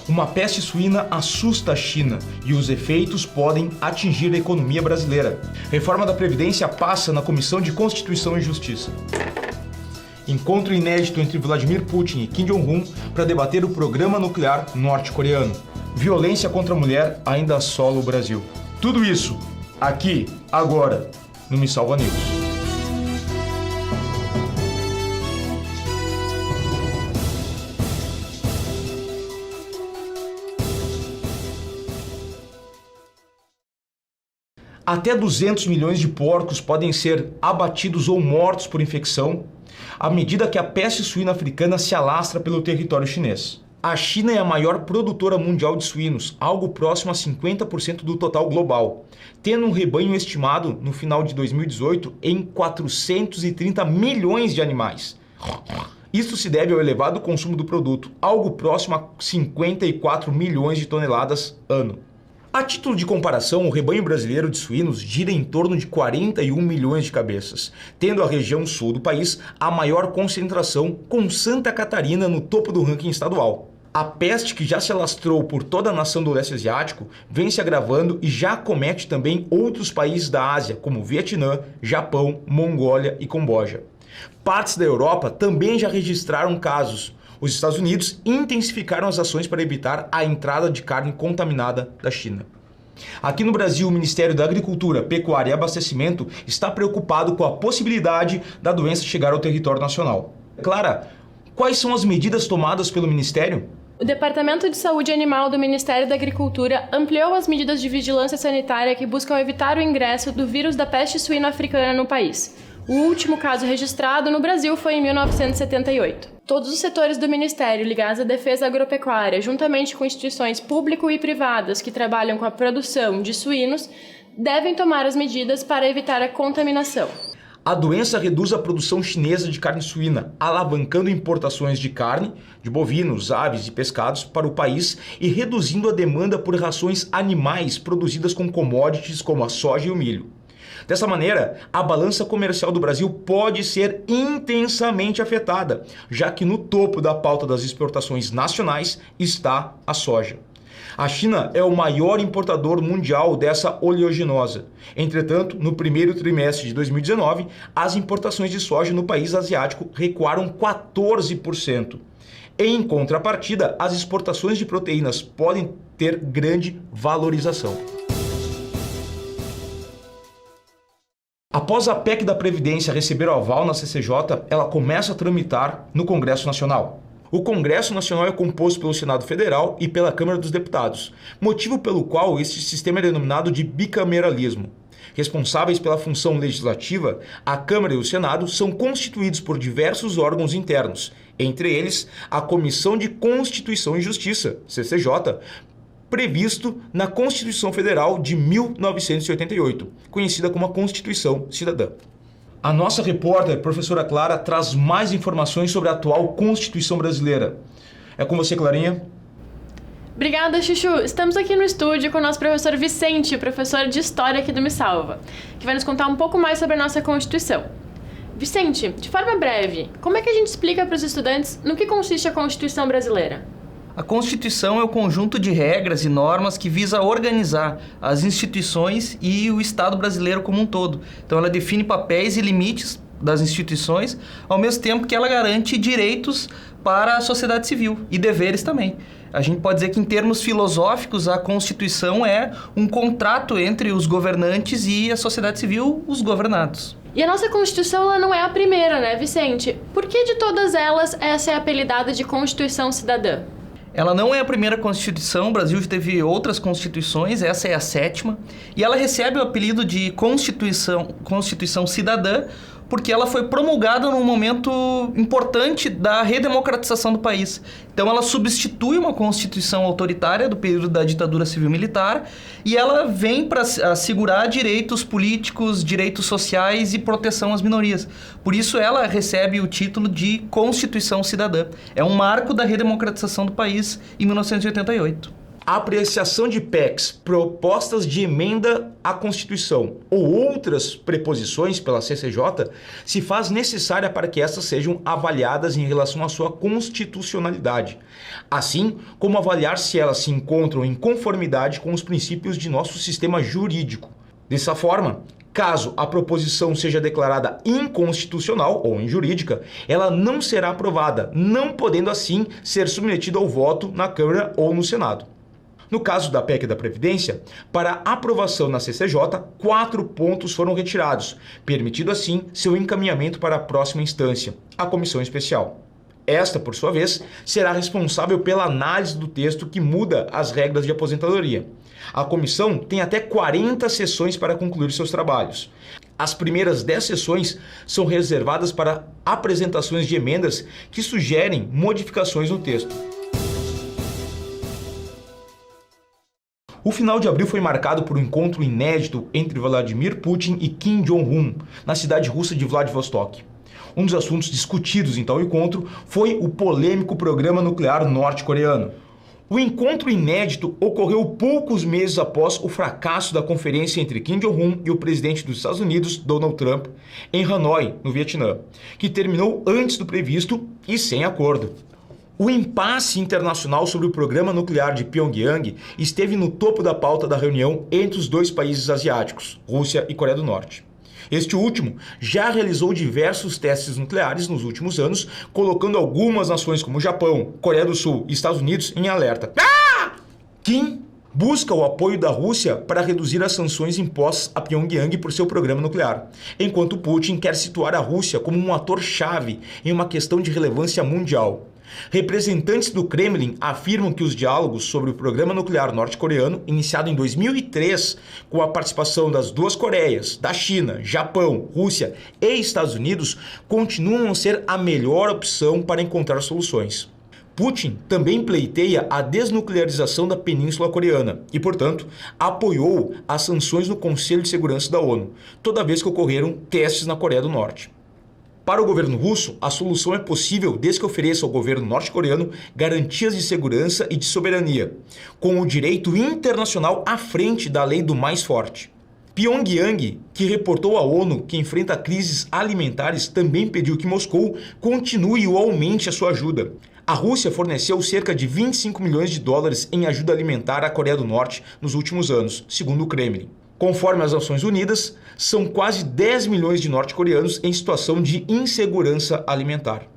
Uma peste suína assusta a China e os efeitos podem atingir a economia brasileira. Reforma da Previdência passa na Comissão de Constituição e Justiça. Encontro inédito entre Vladimir Putin e Kim Jong-un para debater o programa nuclear norte-coreano. Violência contra a mulher ainda assola o Brasil. Tudo isso aqui, agora, no Me Salva News. Até 200 milhões de porcos podem ser abatidos ou mortos por infecção à medida que a peste suína africana se alastra pelo território chinês. A China é a maior produtora mundial de suínos, algo próximo a 50% do total global, tendo um rebanho estimado no final de 2018 em 430 milhões de animais. Isso se deve ao elevado consumo do produto, algo próximo a 54 milhões de toneladas ano. A título de comparação, o rebanho brasileiro de suínos gira em torno de 41 milhões de cabeças, tendo a região sul do país a maior concentração, com Santa Catarina no topo do ranking estadual. A peste, que já se alastrou por toda a nação do leste asiático, vem se agravando e já acomete também outros países da Ásia, como Vietnã, Japão, Mongólia e Camboja. Partes da Europa também já registraram casos. Os Estados Unidos intensificaram as ações para evitar a entrada de carne contaminada da China. Aqui no Brasil, o Ministério da Agricultura, Pecuária e Abastecimento está preocupado com a possibilidade da doença chegar ao território nacional. Clara, quais são as medidas tomadas pelo Ministério? O Departamento de Saúde Animal do Ministério da Agricultura ampliou as medidas de vigilância sanitária que buscam evitar o ingresso do vírus da peste suína africana no país. O último caso registrado no Brasil foi em 1978. Todos os setores do Ministério ligados à defesa agropecuária, juntamente com instituições públicas e privadas que trabalham com a produção de suínos, devem tomar as medidas para evitar a contaminação. A doença reduz a produção chinesa de carne suína, alavancando importações de carne, de bovinos, aves e pescados para o país e reduzindo a demanda por rações animais produzidas com commodities como a soja e o milho. Dessa maneira, a balança comercial do Brasil pode ser intensamente afetada, já que no topo da pauta das exportações nacionais está a soja. A China é o maior importador mundial dessa oleaginosa. Entretanto, no primeiro trimestre de 2019, as importações de soja no país asiático recuaram 14%. Em contrapartida, as exportações de proteínas podem ter grande valorização. Após a PEC da Previdência receber o aval na CCJ, ela começa a tramitar no Congresso Nacional. O Congresso Nacional é composto pelo Senado Federal e pela Câmara dos Deputados, motivo pelo qual este sistema é denominado de bicameralismo. Responsáveis pela função legislativa, a Câmara e o Senado são constituídos por diversos órgãos internos, entre eles a Comissão de Constituição e Justiça, CCJ, previsto na Constituição Federal de 1988, conhecida como a Constituição Cidadã. A nossa repórter, professora Clara, traz mais informações sobre a atual Constituição brasileira. É com você, Clarinha. Obrigada, Chuchu. Estamos aqui no estúdio com o nosso professor Vicente, professor de História aqui do Me Salva, que vai nos contar um pouco mais sobre a nossa Constituição. Vicente, de forma breve, como é que a gente explica para os estudantes no que consiste a Constituição brasileira? A Constituição é o conjunto de regras e normas que visa organizar as instituições e o Estado brasileiro como um todo. Então ela define papéis e limites das instituições, ao mesmo tempo que ela garante direitos para a sociedade civil e deveres também. A gente pode dizer que, em termos filosóficos, a Constituição é um contrato entre os governantes e a sociedade civil, os governados. E a nossa Constituição ela não é a primeira, né, Vicente? Por que de todas elas essa é apelidada de Constituição Cidadã? Ela não é a primeira Constituição, o Brasil já teve outras Constituições, essa é a 7ª, e ela recebe o apelido de Constituição Cidadã, porque ela foi promulgada num momento importante da redemocratização do país. Então ela substitui uma Constituição autoritária do período da ditadura civil-militar e ela vem para assegurar direitos políticos, direitos sociais e proteção às minorias. Por isso ela recebe o título de Constituição Cidadã. É um marco da redemocratização do país em 1988. A apreciação de PECs, propostas de emenda à Constituição ou outras preposições pela CCJ se faz necessária para que estas sejam avaliadas em relação à sua constitucionalidade, assim como avaliar se elas se encontram em conformidade com os princípios de nosso sistema jurídico. Dessa forma, caso a proposição seja declarada inconstitucional ou injurídica, ela não será aprovada, não podendo assim ser submetida ao voto na Câmara ou no Senado. No caso da PEC da Previdência, para aprovação na CCJ, 4 pontos foram retirados, permitido assim seu encaminhamento para a próxima instância, a Comissão Especial. Esta, por sua vez, será responsável pela análise do texto que muda as regras de aposentadoria. A comissão tem até 40 sessões para concluir seus trabalhos. As primeiras 10 sessões são reservadas para apresentações de emendas que sugerem modificações no texto. O final de abril foi marcado por um encontro inédito entre Vladimir Putin e Kim Jong-un, na cidade russa de Vladivostok. Um dos assuntos discutidos em tal encontro foi o polêmico programa nuclear norte-coreano. O encontro inédito ocorreu poucos meses após o fracasso da conferência entre Kim Jong-un e o presidente dos Estados Unidos, Donald Trump, em Hanoi, no Vietnã, que terminou antes do previsto e sem acordo. O impasse internacional sobre o programa nuclear de Pyongyang esteve no topo da pauta da reunião entre os dois países asiáticos, Rússia e Coreia do Norte. Este último já realizou diversos testes nucleares nos últimos anos, colocando algumas nações como Japão, Coreia do Sul e Estados Unidos em alerta. Kim busca o apoio da Rússia para reduzir as sanções impostas a Pyongyang por seu programa nuclear, enquanto Putin quer situar a Rússia como um ator-chave em uma questão de relevância mundial. Representantes do Kremlin afirmam que os diálogos sobre o programa nuclear norte-coreano, iniciado em 2003, com a participação das duas Coreias, da China, Japão, Rússia e Estados Unidos, continuam a ser a melhor opção para encontrar soluções. Putin também pleiteia a desnuclearização da Península Coreana e, portanto, apoiou as sanções no Conselho de Segurança da ONU, toda vez que ocorreram testes na Coreia do Norte. Para o governo russo, a solução é possível desde que ofereça ao governo norte-coreano garantias de segurança e de soberania, com o direito internacional à frente da lei do mais forte. Pyongyang, que reportou à ONU que enfrenta crises alimentares, também pediu que Moscou continue ou aumente a sua ajuda. A Rússia forneceu cerca de 25 milhões de dólares em ajuda alimentar à Coreia do Norte nos últimos anos, segundo o Kremlin. Conforme as Nações Unidas, são quase 10 milhões de norte-coreanos em situação de insegurança alimentar.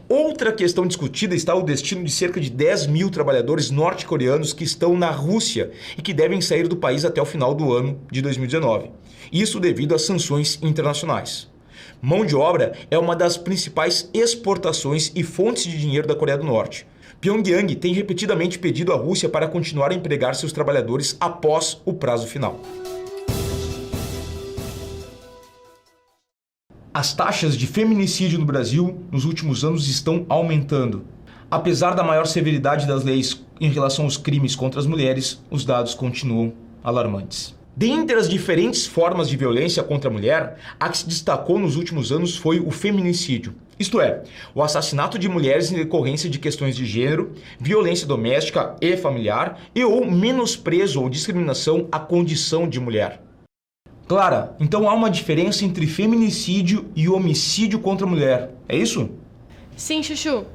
Outra questão discutida está o destino de cerca de 10 mil trabalhadores norte-coreanos que estão na Rússia e que devem sair do país até o final do ano de 2019. Isso devido às sanções internacionais. Mão de obra é uma das principais exportações e fontes de dinheiro da Coreia do Norte. Pyongyang tem repetidamente pedido à Rússia para continuar a empregar seus trabalhadores após o prazo final. As taxas de feminicídio no Brasil nos últimos anos estão aumentando. Apesar da maior severidade das leis em relação aos crimes contra as mulheres, os dados continuam alarmantes. Dentre as diferentes formas de violência contra a mulher, a que se destacou nos últimos anos foi o feminicídio. Isto é, o assassinato de mulheres em decorrência de questões de gênero, violência doméstica e familiar e ou menosprezo ou discriminação à condição de mulher. Clara, então há uma diferença entre feminicídio e homicídio contra a mulher, é isso? Sim, Chuchu.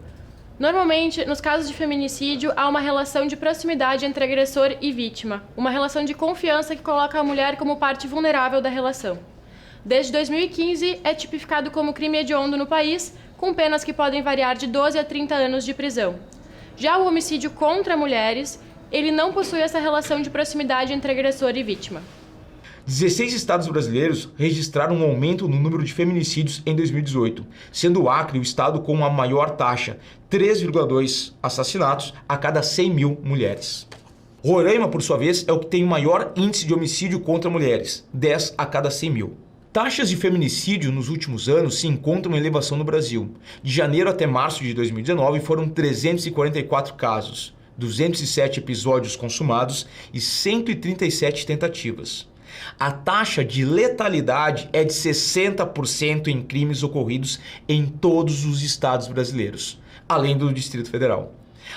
Normalmente, nos casos de feminicídio, há uma relação de proximidade entre agressor e vítima, uma relação de confiança que coloca a mulher como parte vulnerável da relação. Desde 2015, é tipificado como crime hediondo no país, com penas que podem variar de 12 a 30 anos de prisão. Já o homicídio contra mulheres, ele não possui essa relação de proximidade entre agressor e vítima. 16 estados brasileiros registraram um aumento no número de feminicídios em 2018, sendo o Acre o estado com a maior taxa, 3,2 assassinatos a cada 100 mil mulheres. Roraima, por sua vez, é o que tem o maior índice de homicídio contra mulheres, 10 a cada 100 mil. Taxas de feminicídio nos últimos anos se encontram em elevação no Brasil. De janeiro até março de 2019 foram 344 casos, 207 episódios consumados e 137 tentativas. A taxa de letalidade é de 60% em crimes ocorridos em todos os estados brasileiros, além do Distrito Federal.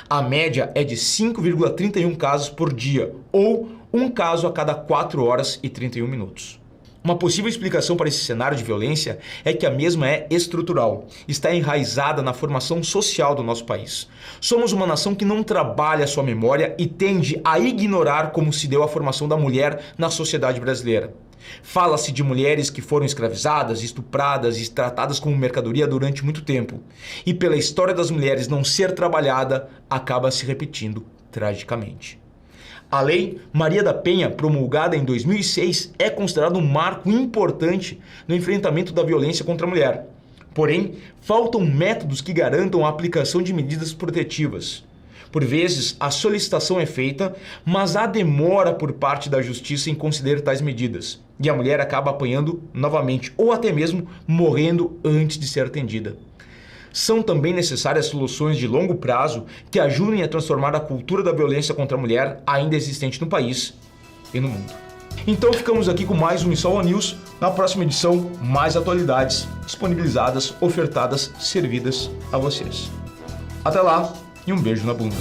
A média é de 5,31 casos por dia, ou um caso a cada 4 horas e 31 minutos. Uma possível explicação para esse cenário de violência é que a mesma é estrutural, está enraizada na formação social do nosso país. Somos uma nação que não trabalha sua memória e tende a ignorar como se deu a formação da mulher na sociedade brasileira. Fala-se de mulheres que foram escravizadas, estupradas e tratadas como mercadoria durante muito tempo. E pela história das mulheres não ser trabalhada, acaba se repetindo tragicamente. A Lei Maria da Penha, promulgada em 2006, é considerada um marco importante no enfrentamento da violência contra a mulher. Porém, faltam métodos que garantam a aplicação de medidas protetivas. Por vezes, a solicitação é feita, mas há demora por parte da justiça em considerar tais medidas. E a mulher acaba apanhando novamente, ou até mesmo morrendo antes de ser atendida. São também necessárias soluções de longo prazo que ajudem a transformar a cultura da violência contra a mulher ainda existente no país e no mundo. Então ficamos aqui com mais um Missão News. Na próxima edição, mais atualidades disponibilizadas, ofertadas, servidas a vocês. Até lá e um beijo na bunda.